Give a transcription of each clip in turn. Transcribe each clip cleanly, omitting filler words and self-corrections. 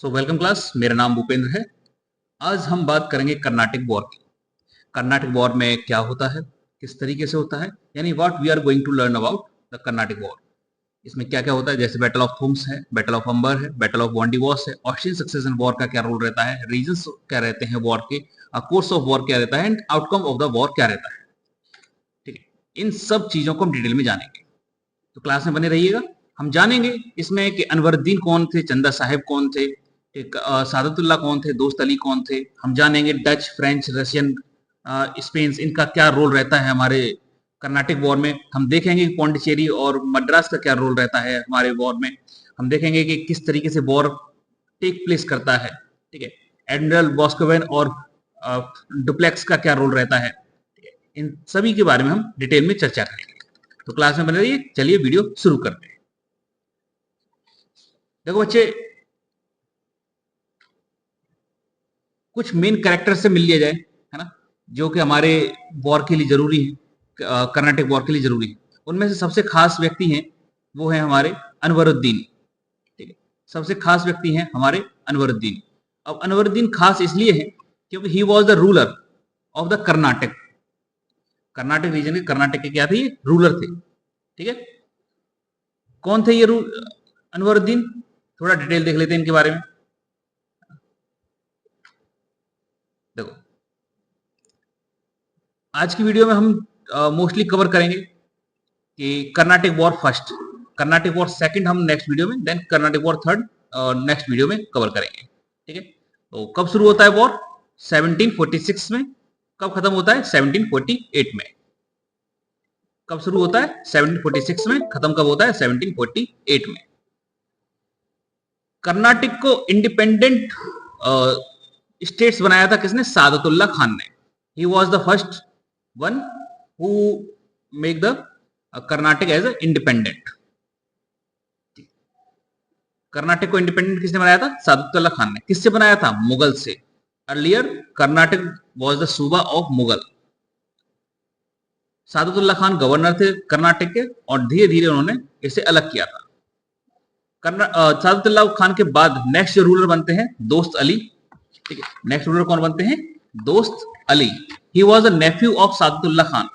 Welcome class. मेरा नाम भूपेंद्र है। आज हम बात करेंगे कर्नाटिक वॉर की। कर्नाटिक वॉर में क्या होता है, किस तरीके से होता है, यानी what we are going to learn about the Carnatic war. इसमें क्या क्या होता है, जैसे बैटल ऑफ थूम्स है, बैटल ऑफ अंबर है, बैटल ऑफ वॉन्डिवॉस है, ऑस्ट्रियन सक्सेशन वॉर का क्या रोल रहता है, रीजंस क्या रहते हैं वॉर के, कोर्स ऑफ वॉर क्या रहता है and outcome of the war क्या रहता है। ठीक है, इन सब चीजों को हम डिटेल में जानेंगे, तो क्लास में बने रहिएगा। हम जानेंगे इसमें कि अनवरुद्दीन कौन थे, चंदा साहिब कौन थे, सादतुल्लाह कौन थे, दोस्त अली कौन थे। हम जानेंगे डच, फ्रेंच, रशियन, स्पेन, इनका क्या रोल रहता है हमारे कर्नाटिक वॉर में। हम देखेंगे कि पौंडीचेरी और मद्रास का क्या रोल रहता है हमारे वॉर में। हम देखेंगे कि किस तरीके से वॉर टेक प्लेस करता है। ठीक है, एडमिरल बॉस्कोवेन और डुप्लेक्स का क्या रोल रहता है। ठीक है, इन सभी के बारे में हम डिटेल में चर्चा करेंगे। तो क्लास में बने रहिए। चलिए वीडियो शुरू करते हैं। देखो बच्चे, कुछ मेन कैरेक्टर से मिल लिया जाए, है ना, जो कि हमारे वॉर के लिए जरूरी है, कर्नाटिक वॉर के लिए जरूरी है। उनमें से सबसे खास व्यक्ति हैं वो है हमारे अनवरुद्दीन। ठीक है, सबसे खास व्यक्ति हैं हमारे अनवरुद्दीन। अब अनवरुद्दीन खास इसलिए है क्योंकि he was the ruler of the Karnataka. Karnataka region के, कर्नाटक के क्या थे, ये रूलर थे। ठीक है, कौन थे ये अनवरुद्दीन? थोड़ा डिटेल देख लेते हैं इनके बारे में। देखो, आज की वीडियो में हम मोस्टली कवर करेंगे कि Carnatic war first, Carnatic war second हम नेक्स्ट वीडियो में, then Carnatic war third next video में कवर करेंगे। ठीक है, तो कब शुरू होता है वॉर? 1746 में। कब खत्म होता है? 1748 में। कब शुरू होता है? 1746 में। खत्म कब होता है? 1748 में। कर्नाटक को इंडिपेंडेंट स्टेट्स बनाया था किसने? सादतुल्ला खान ने। He was the first one who make the Karnataka as a independent. Karnataka को इंडिपेंडेंट किसने बनाया था? सादतुल्ला खान ने। किससे बनाया था? मुगल से। अर्लियर कर्नाटक वॉज द सूबा ऑफ मुगल। सादतुल्ला खान गवर्नर थे कर्नाटक के और धीरे धीरे उन्होंने इसे अलग किया था। सादतुल्ला खान के बाद नेक्स्ट जो रूलर बनते हैं दोस्त अली। ठीक है, नेक्स्ट रूलर कौन बनते हैं? Dost Ali. He was the nephew of Saadatullah Khan.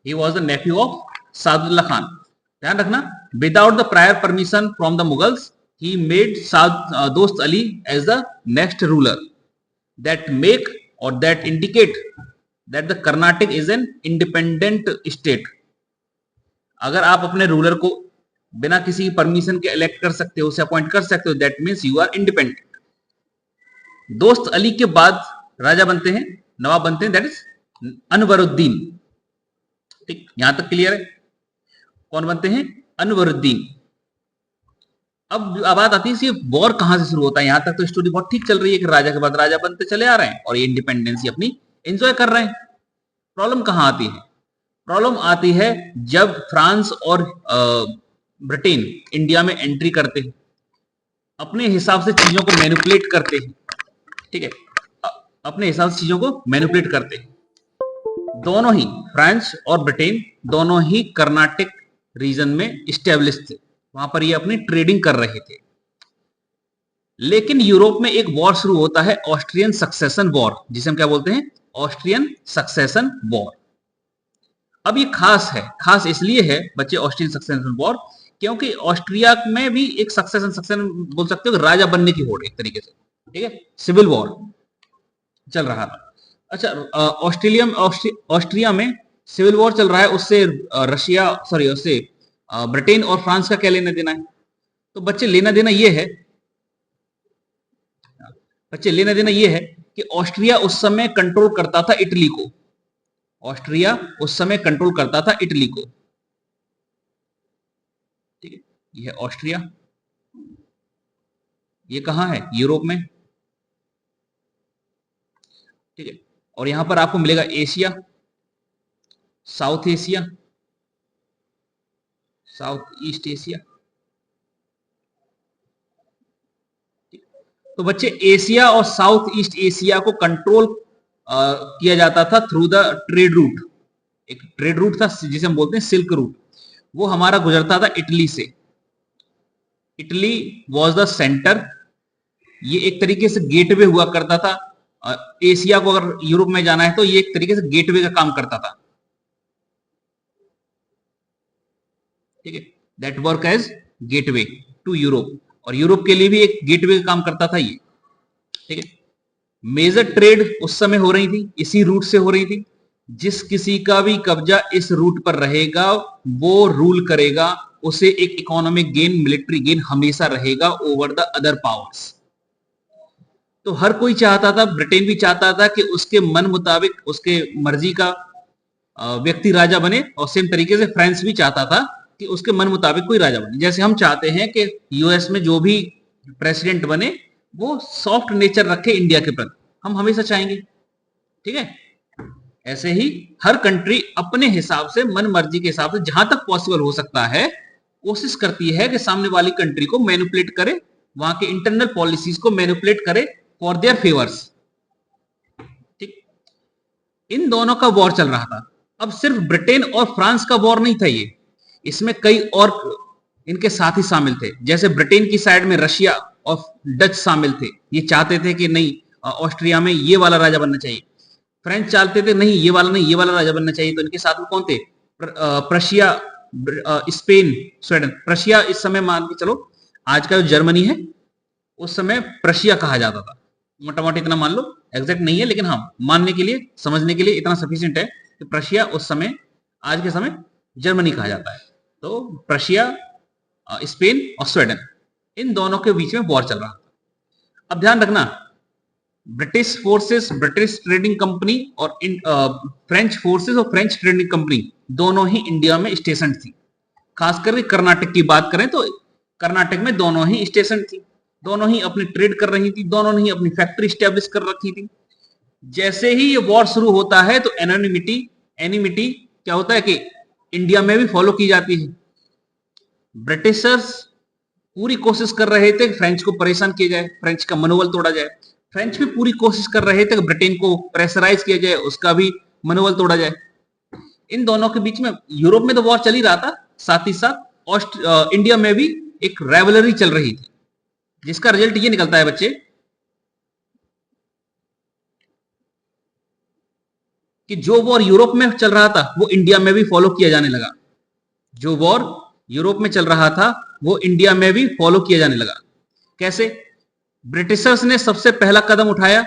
He was the nephew of Saadatullah Khan. ध्यान रखना, without the prior permission from the Mughals he made Dost Ali as the next ruler. That make और that indicate that the Karnataka is an independent state. अगर आप अपने ruler को बिना किसी permission के इलेक्ट कर सकते हो, उसे अपॉइंट कर सकते हो, that means you are independent. Dost Ali के बाद राजा बनते हैं, नवाब बनते हैं, दैट इज अनवरुद्दीन। ठीक, यहां तक क्लियर है? कौन बनते हैं? अनवरुद्दीन। अब बात आती है वॉर कहां से शुरू होता है। यहां तक तो स्टोरी बहुत ठीक चल रही है कि राजा के बाद राजा बनते चले आ रहे हैं और ये इंडिपेंडेंसी अपनी एंजॉय कर रहे हैं। प्रॉब्लम कहां आती है? प्रॉब्लम आती है जब फ्रांस और ब्रिटेन इंडिया में एंट्री करते हैं, अपने हिसाब से चीजों को मैनिपुलेट करते हैं। ठीक है, अपने हिसाब से चीजों को मैनिपुलेट करते हैं। दोनों ही, फ्रांस और ब्रिटेन, दोनों ही कर्नाटक रीजन में स्टेब्लिश थे। वहां पर ये अपनी ट्रेडिंग कर रहे थे। लेकिन यूरोप में एक वॉर शुरू होता है, ऑस्ट्रियन सक्सेशन वॉर, जिसे हम क्या बोलते हैं? Austrian succession war. अब ये खास है, खास इसलिए है बच्चे ऑस्ट्रियन सक्सेशन वॉर क्योंकि ऑस्ट्रिया में भी एक सक्सेशन बोल सकते हो, राजा बनने की होड़ एक तरीके से। ठीक है, सिविल वॉर चल रहा था। अच्छा, ऑस्ट्रिया में सिविल वॉर चल रहा है, उससे रशिया, सॉरी, उससे ब्रिटेन और फ्रांस का क्या लेना देना है? तो बच्चे लेना देना ये है, बच्चे लेना देना ये है कि ऑस्ट्रिया उस समय कंट्रोल करता था इटली को। ऑस्ट्रिया उस समय कंट्रोल करता था इटली को। ठीक है, ये है ऑस्ट्रिया। ये कहां है? यूरोप में। ठीक है, और यहां पर आपको मिलेगा Asia, south Asia, south east Asia. तो बच्चे एशिया और साउथ ईस्ट एशिया को कंट्रोल किया जाता था थ्रू द ट्रेड रूट। एक ट्रेड रूट था जिसे हम बोलते हैं सिल्क रूट। वो हमारा गुजरता था इटली से। इटली वॉज द सेंटर ये एक तरीके से गेटवे हुआ करता था। एशिया को अगर यूरोप में जाना है तो ये एक तरीके से गेटवे का काम करता था। ठीक है, that work as gateway to Europe, और यूरोप के लिए भी एक गेटवे का काम करता था ये। ठीक है, मेजर ट्रेड उस समय हो रही थी, इसी रूट से हो रही थी। जिस किसी का भी कब्जा इस रूट पर रहेगा वो रूल करेगा, उसे एक इकोनॉमिक गेन, मिलिट्री गेन हमेशा रहेगा ओवर द अदर पावर्स। तो हर कोई चाहता था, ब्रिटेन भी चाहता था कि उसके मन मुताबिक, उसके मर्जी का व्यक्ति राजा बने, और सेम तरीके से फ्रांस भी चाहता था कि उसके मन मुताबिक कोई राजा बने। जैसे हम चाहते हैं कि यूएस में जो भी प्रेसिडेंट बने वो सॉफ्ट नेचर रखे इंडिया के प्रति, हम हमेशा चाहेंगे। ठीक है, ऐसे ही हर कंट्री अपने हिसाब से, मन मर्जी के हिसाब से जहां तक पॉसिबल हो सकता है कोशिश करती है कि सामने वाली कंट्री को मैनिपुलेट करे, वहां के इंटरनल पॉलिसीज को मैनिपुलेट करे फॉर देयर फेवर्स। ठीक, इन दोनों का वॉर चल रहा था। अब सिर्फ ब्रिटेन और फ्रांस का वॉर नहीं था ये, इसमें कई और इनके साथी शामिल थे। जैसे ब्रिटेन की साइड में रशिया और डच शामिल थे, ये चाहते थे कि नहीं ऑस्ट्रिया में ये वाला राजा बनना चाहिए। फ्रेंच चाहते थे नहीं ये वाला नहीं, ये वाला राजा बनना चाहिए। तो इनके साथ में कौन थे? Prussia, Spain, Sweden. प्रशिया इस समय मान के चलो आज का जो जर्मनी है उस समय प्रशिया कहा जाता था, मोटा मोटा इतना मान लो, एग्जैक्ट नहीं है लेकिन हाँ मानने के लिए, समझने के लिए इतना सफिशिएंट है कि प्रशिया उस समय, आज के समय जर्मनी कहा जाता है। तो प्रशिया, स्पेन और स्वीडन, इन दोनों के बीच में वॉर चल रहा था। अब ध्यान रखना, British forces, British trading company और फ्रेंच फोर्सेस और फ्रेंच ट्रेडिंग कंपनी दोनों ही इंडिया में स्टेशन थी। खास करके कर्नाटक की बात करें तो कर्नाटक में दोनों ही स्टेशन थी, दोनों ही अपनी ट्रेड कर रही थी, दोनों ही अपनी फैक्ट्री स्टैब्लिश कर रखी थी। जैसे ही ये वॉर शुरू होता है तो एनिमिटी क्या होता है कि इंडिया में भी फॉलो की जाती है। ब्रिटिशर्स पूरी कोशिश कर रहे थे कि फ्रेंच को परेशान किया जाए, फ्रेंच का मनोबल तोड़ा जाए। फ्रेंच भी पूरी कोशिश कर रहे थे कि ब्रिटेन को प्रेशराइज किया जाए, उसका भी मनोबल तोड़ा जाए। इन दोनों के बीच में यूरोप में तो वॉर चल ही रहा था, साथ ही साथ इंडिया में भी एक राइवलरी चल रही थी, जिसका रिजल्ट ये निकलता है बच्चे कि जो वॉर यूरोप में चल रहा था वो इंडिया में भी फॉलो किया जाने लगा। जो वॉर यूरोप में चल रहा था वो इंडिया में भी फॉलो किया जाने लगा। कैसे? ब्रिटिशर्स ने सबसे पहला कदम उठाया,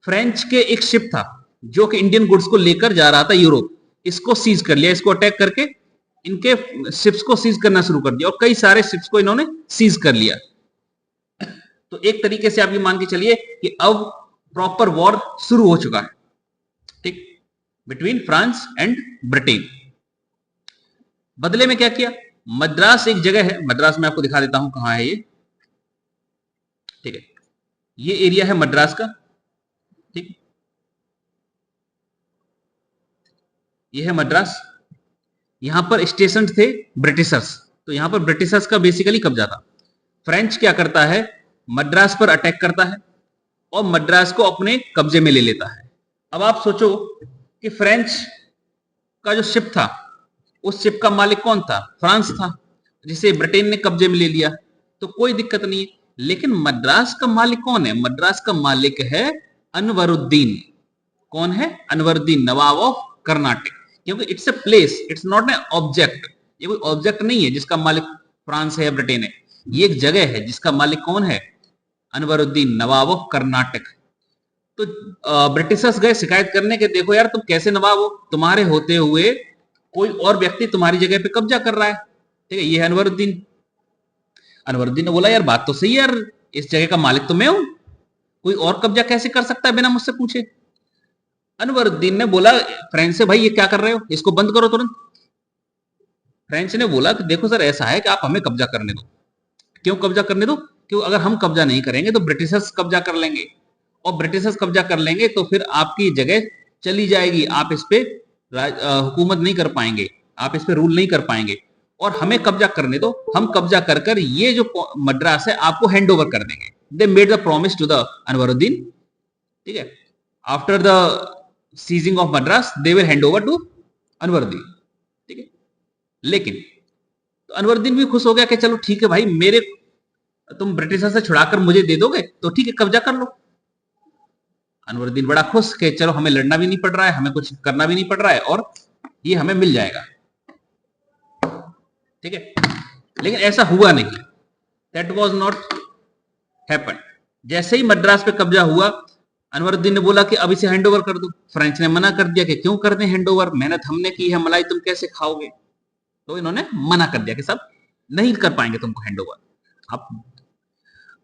फ्रेंच के एक शिप था जो कि इंडियन गुड्स को लेकर जा रहा था यूरोप, इसको सीज कर लिया, इसको अटैक करके इनके शिप्स को सीज करना शुरू कर दिया और कई सारे शिप्स को इन्होंने सीज कर लिया। तो एक तरीके से आप ये मान के चलिए कि अब प्रॉपर वॉर शुरू हो चुका है, ठीक, बिटवीन फ्रांस एंड ब्रिटेन। बदले में क्या किया? मद्रास एक जगह है, मद्रास में आपको दिखा देता हूं कहां है ये। ठीक है, ये एरिया है मद्रास का, ठीक, ये है मद्रास। यहां पर स्टेशन थे ब्रिटिशर्स, तो यहां पर ब्रिटिशर्स का बेसिकली कब्जा था। फ्रेंच क्या करता है? मद्रास पर अटैक करता है और मद्रास को अपने कब्जे में ले लेता है। अब आप सोचो कि फ्रेंच का जो शिप था, उस शिप का मालिक कौन था? फ्रांस था, जिसे ब्रिटेन ने कब्जे में ले लिया, तो कोई दिक्कत नहीं है। लेकिन मद्रास का मालिक कौन है? मद्रास का मालिक है अनवरुद्दीन। कौन है? अनवरुद्दीन, नवाब ऑफ कर्नाटक। क्योंकि it's a place, it's not a object. ये कोई ऑब्जेक्ट नहीं है जिसका मालिक फ्रांस है या ब्रिटेन है, ये एक जगह है जिसका मालिक कौन है? अनवरुद्दीन, नवाब ऑफ कर्नाटक। तो ब्रिटिशर्स गए शिकायत करने के, देखो यार तुम कैसे नवाब हो, तुम्हारे होते हुए कोई और व्यक्ति तुम्हारी जगह पे कब्जा कर रहा है। ठीक है, ये है अनवरुद्दीन। अनवरुद्दीन ने बोला यार बात तो सही है यार, इस जगह का मालिक तो मैं हूं, कोई और कब्जा कैसे कर सकता है बिना मुझसे पूछे? अनवरुद्दीन ने बोला फ्रेंच से, भाई ये क्या कर रहे हो, इसको बंद करो तुरंत। फ्रेंच ने बोला कि देखो सर ऐसा है कि आप हमें कब्जा करने दो। क्यों कब्जा करने दो? क्यों? अगर हम कब्जा नहीं करेंगे तो ब्रिटिशर्स कब्जा कर लेंगे, और ब्रिटिशर्स कब्जा कर लेंगे तो फिर आपकी जगह चली जाएगी, आप इस पे हुकूमत नहीं कर पाएंगे, आप इस पे रूल नहीं कर पाएंगे, और हमें कब्जा करने दो, हम कब्जा कर कर ये जो मद्रास है आपको हैंड ओवर कर देंगे। They made the promise to the Anwaruddin. ठीक है, after the seizing of Madras they will hand over to Anwaruddin. ठीक है, लेकिन तो अनवरुद्दीन भी खुश हो गया कि चलो ठीक है भाई, मेरे तुम ब्रिटिशर से छुड़ाकर मुझे दे दोगे तो ठीक है, कब्जा कर लो। अनवरुद्दीन बड़ा खुश कि चलो हमें लड़ना भी नहीं पड़ रहा है, हमें कुछ करना भी नहीं पड़ रहा है और ये हमें मिल जाएगा, ठीक है। लेकिन ऐसा हुआ नहीं, दैट वॉज नॉट हैपन। जैसे ही मद्रास पे कब्जा हुआ, अनवरुद्दीन ने बोला कि अब इसे हैंड ओवर कर दो। फ्रेंच ने मना कर दिया कि क्यों कर दें हैंड ओवर, मेहनत हमने की है, मलाई तुम कैसे खाओगे। तो इन्होंने मना कर दिया कि सब नहीं कर पाएंगे तुमको हैंड ओवर।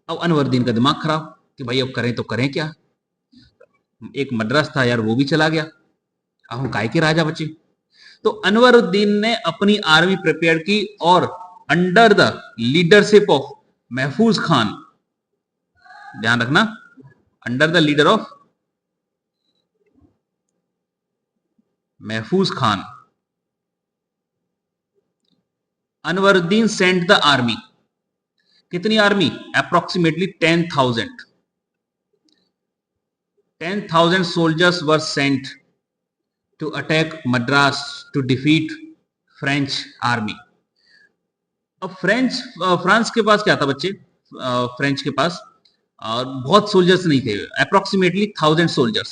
अब अनवरुद्दीन का दिमाग खराब कि भाई अब करें तो करें क्या, एक मद्रास था यार वो भी चला गया, अब हम काय के राजा बचे। तो अनवरुद्दीन ने अपनी आर्मी प्रिपेयर की और under the leadership of Mahfuz Khan, ध्यान रखना, under the leader of Mahfuz Khan, Anwaruddin sent the army. कितनी army? Approximately 10,000 soldiers were sent to attack Madras to defeat French army. अब फ्रांस के पास क्या था बच्चे? फ्रेंच के पास बहुत सोल्जर्स नहीं थे, अप्रोक्सीमेटली 1000 सोल्जर्स,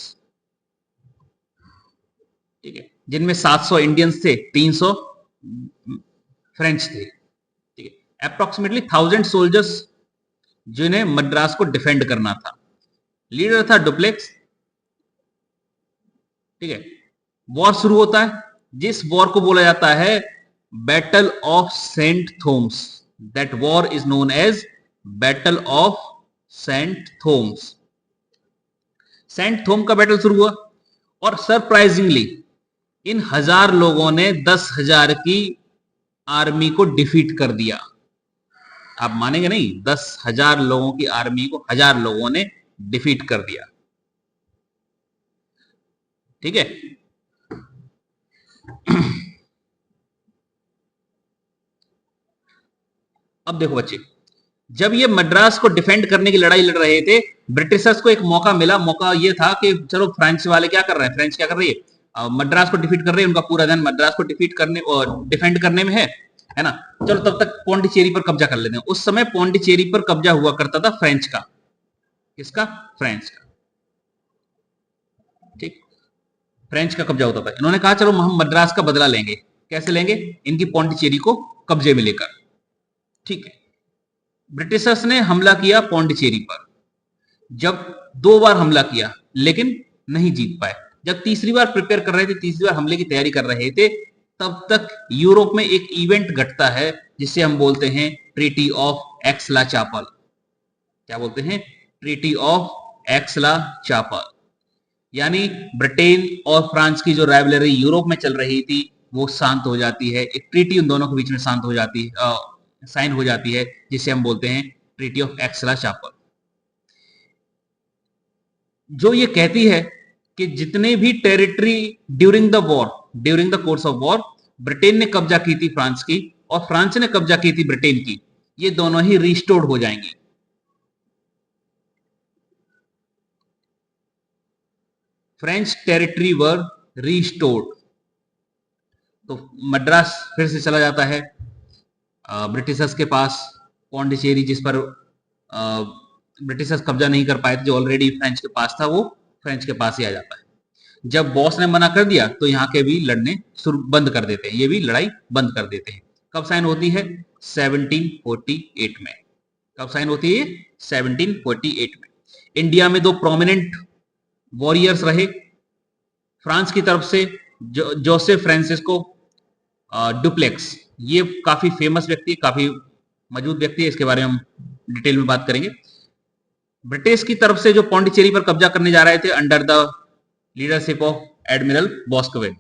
ठीक है, जिनमें 700 इंडियंस थे, 300 फ्रेंच थे, ठीक है, अप्रोक्सीमेटली 1000 सोल्जर्स जिन्हें मद्रास को डिफेंड करना था। लीडर था डुप्लेक्स, ठीक है। वॉर शुरू होता है, जिस वॉर को बोला जाता है battle of Saint Thomas, that war is known as battle of Saint Thomas. Saint Thome का बैटल शुरू हुआ और सरप्राइजिंगली इन 1000 लोगों ने 10,000 की आर्मी को डिफीट कर दिया। आप मानेंगे नहीं, 10,000 लोगों की आर्मी को 1000 लोगों ने डिफीट कर दिया, ठीक है। अब देखो बच्चे, जब ये मद्रास को डिफेंड करने की लड़ाई लड़ रहे थे, ब्रिटिशर्स को एक मौका मिला। मौका ये था कि चलो फ्रेंच वाले क्या कर रहे हैं, फ्रेंच क्या कर रही है, मद्रास को डिफीट कर रही है, उनका पूरा ध्यान मद्रास को डिफीट करने और डिफेंड करने में है ना। चलो तब तक पौंडीचेरी पर कब्जा कर लेते हैं। उस समय पौंडीचेरी पर कब्जा हुआ करता था फ्रेंच का। किसका? फ्रेंच का, ठीक, फ्रेंच का कब्जा होता था। इन्होंने कहा चलो हम मद्रास का बदला लेंगे। कैसे लेंगे? इनकी पौंडीचेरी को कब्जे में लेकर, ठीक है। ब्रिटिशर्स ने हमला किया पौंडीचेरी पर। जब 2 बार हमला किया लेकिन नहीं जीत पाए। जब तीसरी बार प्रिपेयर कर रहे थे, तीसरी बार हमले की तैयारी कर रहे थे, तब तक यूरोप में एक इवेंट घटता है जिसे हम बोलते हैं ट्रीटी ऑफ एक्सला चापल। क्या बोलते हैं? Treaty of Aix-la-Chapelle. यानी ब्रिटेन और फ्रांस की जो राइवलरी यूरोप में चल रही थी वो शांत हो जाती है। एक ट्रीटी उन दोनों के बीच में शांत हो जाती है, साइन हो जाती है, जिसे हम बोलते हैं ट्रीटी ऑफ एक्सला चापल, जो ये कहती है कि जितने भी territory during the course of war Britain ने कब्जा की थी फ्रांस की और फ्रांस ने कब्जा की थी ब्रिटेन की, ये दोनों ही रिस्टोर्ड हो जाएंगी। फ्रेंच टेरिटरी वर रिस्टोर्ड। तो मद्रास फिर से चला जाता है ब्रिटिशर्स के पास। पौंडीचेरी जिस पर ब्रिटिशर्स कब्जा नहीं कर पाए थे, जो ऑलरेडी फ्रेंच के पास था, वो फ्रेंच के पास ही आ जाता है। जब बॉस ने मना कर दिया तो यहाँ के भी लड़ने शुरू बंद कर देते हैं, ये भी लड़ाई बंद कर देते हैं। कब साइन होती है? 1748 में। कब साइन होती है? 1748 में। इंडिया में 2 प्रोमिनेंट वॉरियर्स रहे फ्रांस की तरफ से, जोसेफ फ्रांसिस्को डुप्लेक्स। ये काफी फेमस व्यक्ति है, काफी मौजूद व्यक्ति है, इसके बारे में हम डिटेल में बात करेंगे। ब्रिटिश की तरफ से जो पौंडीचेरी पर कब्जा करने जा रहे थे under the leadership of admiral Boscawen,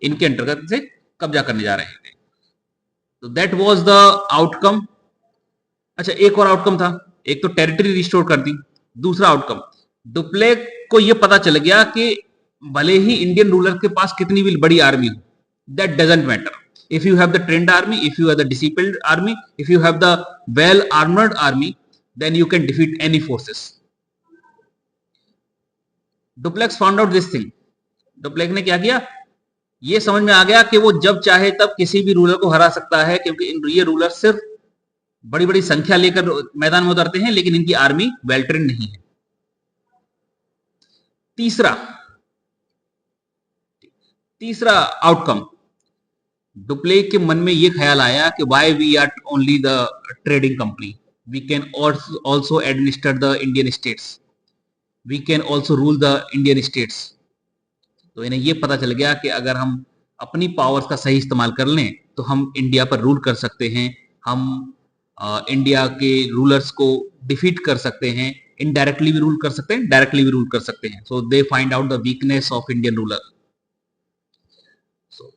इनके अंतर्गत से कब्जा करने जा रहे थे। तो दैट वाज द आउटकम। अच्छा, एक और आउटकम था। एक तो टेरिटरी रिस्टोर कर दी, दूसरा आउटकम, डुप्लेक को यह पता चल गया कि भले ही इंडियन रूलर के पास कितनी भी बड़ी आर्मी हो, that doesn't matter. If you have the trained army, if you have the disciplined army, if you have the well armored army, then you can defeat any forces. Dupleix found out this thing. Dupleix ने क्या किया? ये समझ में आ गया कि वो जब चाहे तब किसी भी रूलर को हरा सकता है, क्योंकि ये रूलर सिर्फ बड़ी बड़ी संख्या लेकर मैदान में उतरते हैं, लेकिन इनकी आर्मी वेल ट्रेन नहीं है। तीसरा आउटकम, डुप्लेक के मन में ये ख्याल आया कि why we are only the trading company, we can also administer the Indian states, we can also rule the Indian states. तो इन्हें ये पता चल गया कि अगर हम अपनी पावर्स का सही इस्तेमाल कर लें तो हम इंडिया पर रूल कर सकते हैं, हम इंडिया के रूलर्स को डिफीट कर सकते हैं, इनडायरेक्टली भी रूल कर सकते हैं, डायरेक्टली भी रूल कर सकते हैं। So they find out the weakness of Indian ruler. So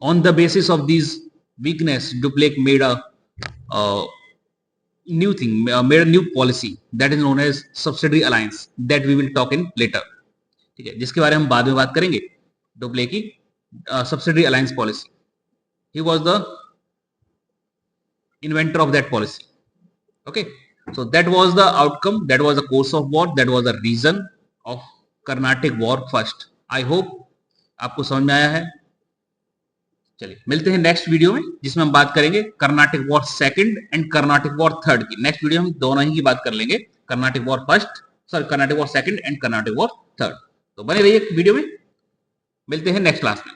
on the basis of this weakness, Dupleix made a new thing, made a new policy that is known as subsidiary alliance that we will talk in later। ठीक है, जिसके बारे में हम बाद में बात करेंगे, डुप्ले की subsidiary alliance policy। He was the inventor of that policy। Okay, so that was the outcome, that was the course of war, that was the reason of Carnatic war first। I hope आपको समझ में आया है। चलिए मिलते हैं next video में, जिसमें हम बात करेंगे Carnatic war second and Carnatic war third की। नेक्स्ट वीडियो में दोनों ही की बात कर लेंगे, Carnatic war first, sorry Carnatic war second and Carnatic war third. तो बने रहिए वीडियो में, मिलते हैं नेक्स्ट क्लास में।